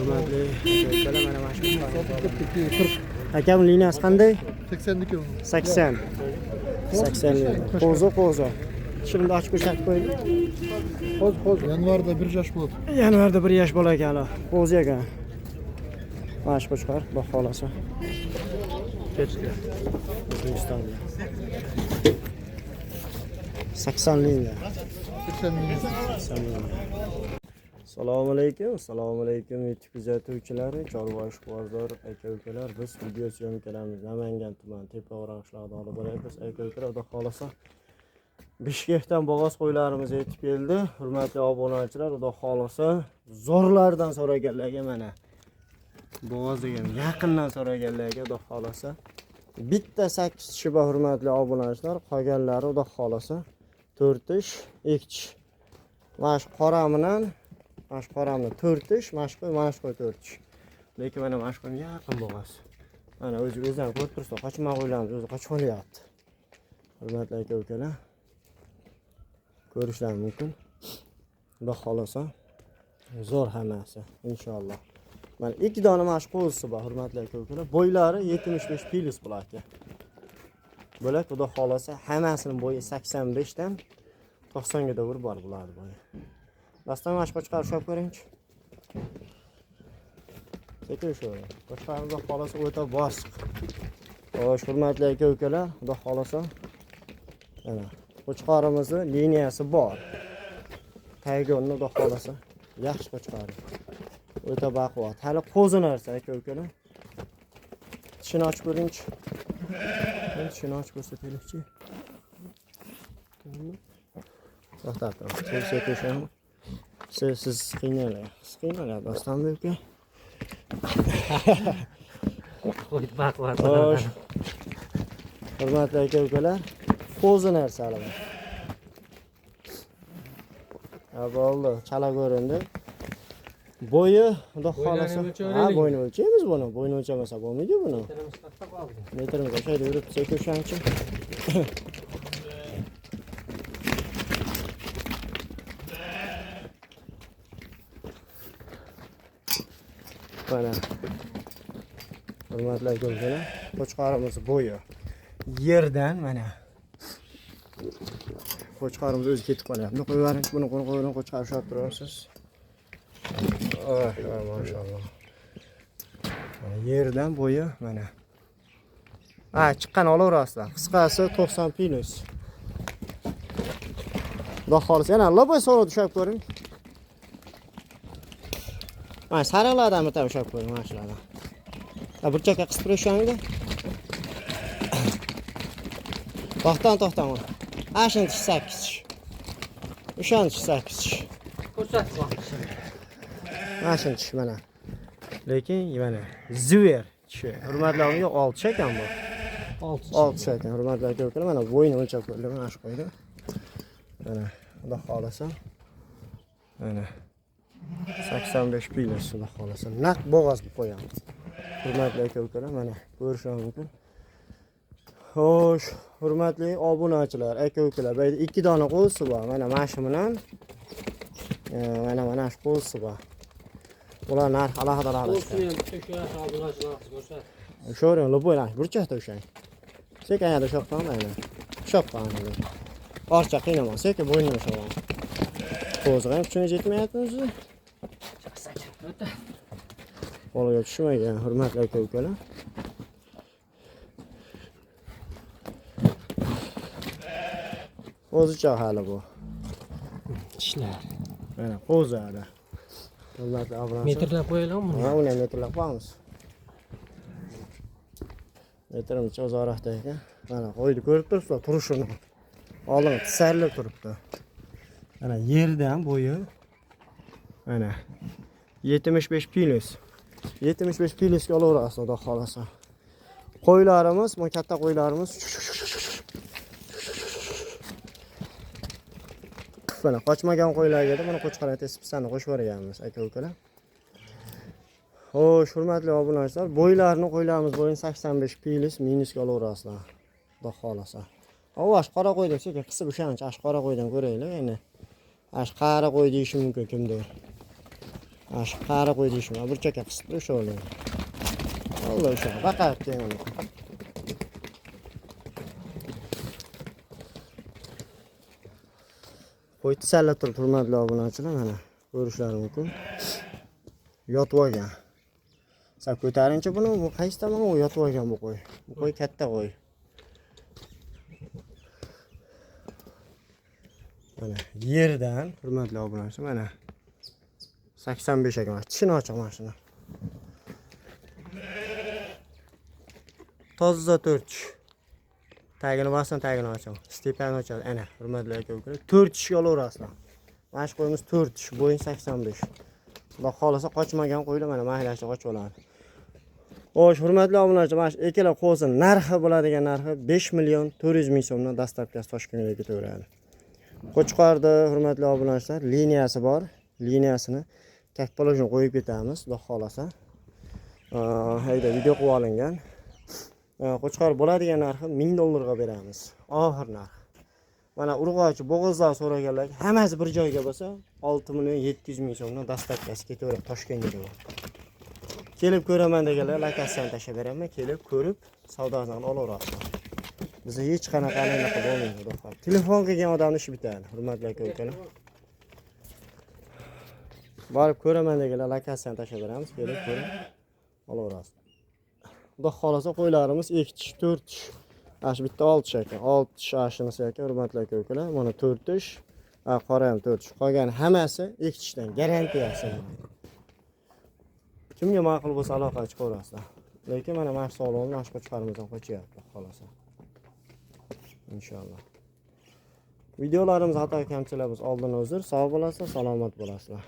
hurmatli akalar, mana mana shu akam liniyasi qanday? 82 80. 80. Qo'zi. Şimdi ochib ko'rsatib qo'ydi. Qo'z. Yanvarda 1 yosh bo'ldi. Yanvarda 1 yosh bola ekan. Qo'zi ekan. Mana shu qo'chqor, xudo xolasa. Kechga. O'zbekistonda. 80 liniya. 80 ming. Assalomu alaykum YouTube kuzatuvchilari, Chorvosh bozor aka-ukalar. Biz video syomkalarimiz Namangan tumani Tepao'roq qishloqida olib boryapmiz. Aka-ukalar, xudo xolasa Bishkekdan bo'g'oz qo'ylarimiz yetib keldi. Hurmatli obunachilar, xudo xolasa zo'rlardan so'raganlarga mana bo'g'oz degan yaqindan so'raganlarga xudo xolasa bitta 8 kishi bor hurmatli obunachilar, qolganlari xudo xolasa 4 ish, 2 ish. Mana shu qoramdan, mana shu qoramdan 4 ish, mana shu qo'y 4 ish. Lekin mana shu qo'y yaqin bo'g'oz. Mana o'zingizdan ko'rib turibsiz, qochma qo'ylarimiz o'zi qochib olyapti. Hurmatli aka-ukalar, ko'rishlar mumkin. Xudo xolasa zo'r hammasi inshaalloh. Mana 2 dona mashq qo'zisi bor hurmatli aka-ukalar. Bo'ylari 75 pilis bo'ladi. Bo'lak xudo xolasa hammasining bo'yi 85 dan 90 ga davr bor bo'ladi bo'yi. Dastan mashq chiqarib olib ko'ringchi. Sekin shu. Boshqalarimiz xudo xolasa o'ta bosiq. Xo'sh, hurmatli aka-ukalar, xudo xolasa mana qo'chqorimizni liniyasi bor. Taygonni xudo xolasa yaxshi qo'chqor. O'ta baquvvat. Hali qo'zi narsa aka-ukalar. Tishini ochib ko'ringchi. Tishini ochib ko'rsataylikchi. To'xtab tur. Sekin siz qiynalay. Dostonbek aka. Qo'y baquvvat. Xo'sh. Hurmatli aka-ukalar, qo'zi narsalar. Bo'ldi, chala ko'rindi. Bo'yi, xudo xolasa. Ha, bo'yni o'lchaymiz buni. Bo'yni o'lchamasa bo'lmaydi buni. Metrimiz o'shayda yurib sekin o'shanchi. Mana. Hurmatli aka-ukalar, qo'chqorimiz bo'yi yerdan mana. Qo'chqorimiz o'zi ketib qolyapti. Buni qo'yib buni qo'yib qo'chqarib ushlab turasiz. Maşallah. Yerdan bo'yi mana. Ha, chiqqan olaverasizlar. Qisqasi 90 pilis. Xudo xolasa yana loboy so'rib tushab ko'ring. Mana sariqlardan bitta tushab ko'ring, mana shulardan. Burchakka qisib turishganida. To'xtan. Ashinchi 8. O'shanchi 8. Ko'rsatib boq. Ashinchi mana. Lekin mana zver kishi. Hurmatli aka, 6 ekan bu. 6 ekan. Hurmatli aka, mana bo'yni o'lchab ko'rdim, mana shu qo'ydi. Mana xudo xolasa. Mana 85 pilis xudo xolasa. Naq bo'g'oz qilib qo'yamiz. Hurmatli aka-ukalar, mana ko'rishingiz mumkin. Xo'sh, hurmatli obunachilar, aka-ukalar, bu yerda 2 dona qo'zisi bor. Mana shu bilan mana shu qo'zisi bor. Bular narx alohida. Sho'ring, lo'boylar, burchakda o'shan. Sekin yana shoqdan mana. Shoqqan. Orcha qiynama, sekin bo'ynini shoqan. Qo'ziga ham kuchini yetmayapti o'zi. Bolaga tushmagan, hurmatli aka-ukalar. O'zicha hali bu. Tishlar. Mana qo'zada. Hurmatli obunachilar. Metrlab qo'yaylikmi? Ha, uni metrlab qo'yamiz. Metrimiz o'zoqda ekan. Mana qo'ydi ko'rib turibsizlar turishini. Oldin tisarlab turibdi. Mana yerdan bo'yi mana 75 pilis. 75 pilisga olaverasiz, xudo xolasa. Qo'ylarimiz, bu katta qo'ylarimiz. Mana qochmagan qo'ylarga mana qo'chqorga tespisani qo'shib yuborganmiz aka-ukalar. Xo'sh, hurmatli obunachilar, bo'ylarni qo'ylarimiz bo'yin 85 pilis minusga olaverasizlar. Xudo xolasa. Avash qora qo'y desa, qisib o'shancha qora qo'ydan ko'raylik endi. Qara qo'y deyish mumkin kimdir. Mana shu qari qo'y deyishim. Burchakka qisib o'sha o'ladi. Alloh o'sha baqayapti endi. Qo'y tisallab turib hurmatli obunachilar mana ko'rishlari mumkin. Yotib olgan. Sen ko'tarinchi buni, bu qaysi tomon u yotib olgan bu qo'y. Bu qo'y katta qo'y. Mana yerdan hurmatli obunachilar mana 85 ekan. Tishini ochiq mashina. Toza 4 tish. Tagini bossan tagini ochaman. Stepani ochadi. Ana hurmatli aka-ukalar 4 tishga olaverasizlar. Mana shu qo'yimiz 4 tish, bo'yin 85. Xudo xolasa qochmagan qo'ylar mana mahalashda qochib oladi. Xo'sh, hurmatli obunachilar, mana shu ikkala qo'zin narxi bo'ladigan narxi 5 million 400 ming so'mdan dastlabkasi Toshkentga ketaveradi. Qo'chqorda hurmatli obunachilar liniyasi bor. Liniyasini katalogini qo'yib ketamiz, xudo xolasa. Hayda video qilib olingan. Qo'chqor bo'ladigan narxi $1000 ga beramiz. Oxir narx. Mana urg'ochi bo'g'izlar so'raganlar, hammasi bir joyga bo'lsa 6 million 700 ming so'mdan dastlabkasi ketaveradi Toshkentga. Kelib ko'raman deganlar lokatsiyani tashlab beraman, kelib ko'rib savdosini olaverasizlar. Bizda hech qanaqa anaqa bo'lmaydi, xudo xohlasa. Telefon qilgan odamni ishi bitadi, hurmatli aka-ukalar. Borib ko'raman deganlar lokatsiyani tashlab beramiz, kelib ko'rib olaverasizlar. Xudo xolasa qo'ylarimiz 2 tish, 4 tish. Ash bitta 6 tish ekan. 6 tish ashinisi ekan, hurmatli aka-ukalar. Mana 4 tish. Qora ham 4 tish. Qolgan hammasi 2 tishdan garantiyasi. Kimga ma'qul bo'lsa aloqa chiqaverasizlar. Lekin mana mana shu savolni mana shu qo'chqarimizdan qo'chyapti, xolasa. Inshaalloh. Videolarimiz xato kamchiliklar biz oldin uzr, sog' bo'lasizlar, salomat bo'lasizlar.